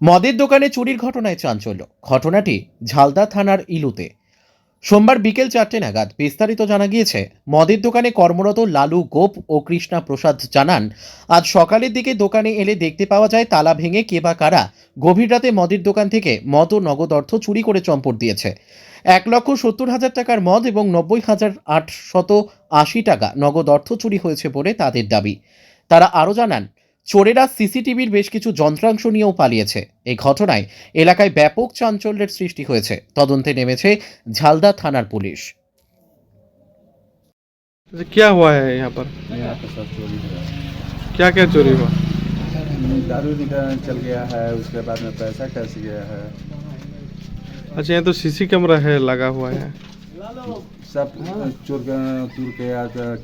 মদের দোকানে চুরির ঘটনায় চাঞ্চল্য। ঘটনাটি ঝালদা থানার ইলুতে। সোমবার বিকেল 4টে নাগাদ বিস্তারিত জানা গিয়েছে। মদের দোকানে কর্মরত লালু গোপ ও কৃষ্ণা প্রসাদ জানান, আজ সকালের দিকে দোকানে এলে দেখতে পাওয়া যায় তালা ভেঙে কে বা কারা গভীর রাতে মদের দোকান থেকে মদ ও নগদ অর্থ চুরি করে চম্পট দিয়েছে। 1,70,000 টাকার মদ এবং 90,880 টাকা নগদ অর্থ চুরি হয়েছে বলে তাদের দাবি। তারা আরও জানান, চোরেরা সিসিটিভির বেশ কিছু যন্ত্রাংশ নিয়েও পালিয়েছে। এই ঘটনায় এলাকায় ব্যাপক চাঞ্চল্যের সৃষ্টি হয়েছে। তদন্তে নেমেছে ঝালদা থানার পুলিশ। क्या हुआ है यहाँ पर? यहाँ पे सब चोरी हुआ है। क्या क्या चोरी हुआ? दारू निकल चल गया है, उसके बाद में पैसा खस गया है। अच्छा, यहाँ तो सीसी कैमरा है लगा हुआ है। सब चोर के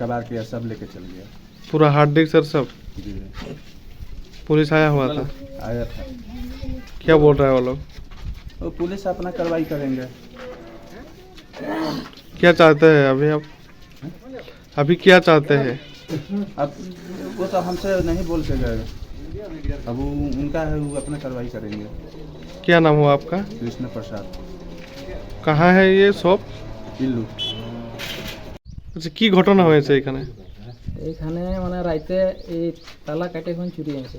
कबार के सब लेके चल गया। पूरा हार्ड डिस्क सर सब जी पुलिस आया हुआ था। आया था। क्या बोल रहा है वो लोग? वो पुलिस अपना कार्रवाई करेंगे। क्या चाहते हैं अभी आप? अभी क्या चाहते हैं? अब वो तो हमसे नहीं बोल के गए, अब वो उनका है, वो अपना कार्रवाई करेंगे। क्या नाम हुआ आपका? कृष्ण प्रसाद, कहाँ है ये शॉप? इल्लू। আচ্ছা, কি ঘটনা হয়েছে এখানে? এইখানে মানে রাইতে এই তালা কাটে এখন চুরি হয়েছে।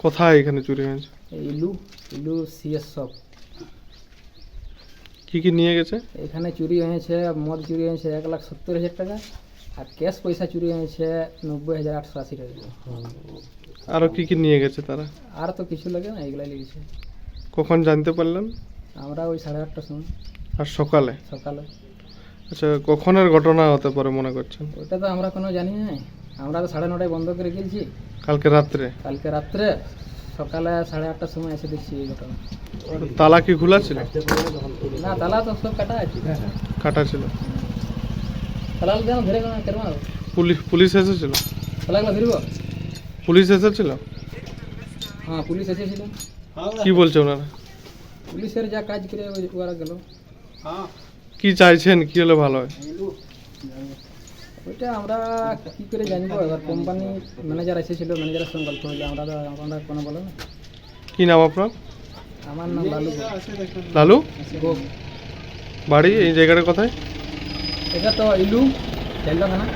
কোথায় এখানে চুরি হয়েছে? ইলু ইলু সিএস সব কি কি নিয়ে গেছে? এখানে চুরি হয়েছে, মদ চুরি হয়েছে 1,70,000 টাকা, আর ক্যাশ পয়সা চুরি হয়েছে 90,880 টাকা। আরো কি কি নিয়ে গেছে তারা? আর তো কিছু লাগে না, এগুলাই লেগেছে। কখন জানতে পারলেন? আমরা ওই 8:30টার সময় আর সকালে? সকালে। আচ্ছা, কখনের ঘটনা হতে পারে মনে করছেন? ওইটা তো আমরা কোনো জানি না, আমরা তো 9:30টায় বন্ধ করে গেছি কালকে রাত্রে? কালকে রাত্রে। সকালে 8:30টার সময় এসে দেখছি এই ঘটনা। তালা কি খোলা ছিল? না, তালা তো সব কাটা আছে। কাটা ছিল। তালা যেন ধরে কেন পুলিশ এসেছিল? তালাগুলো ধরব। পুলিশ এসেছিল? হ্যাঁ, পুলিশ এসেছিল। কি বলছে ওনারা? পুলিশের যা কাজ করে ওরা গেল। কি চাইছেন, কি হলে ভালো হয়? ওইটা আমরা কি করে জানবো, এবার কোম্পানি ম্যানেজার এসেছিল, ম্যানেজারের সঙ্গে গল্প হইলে আমরা কোনো বলো না। কি নাম আপনার? আমার নাম লালু লালু? গোপ। বাড়ি এই জায়গাটা কোথায়? এটা তো ইলু ঝালদা থানা।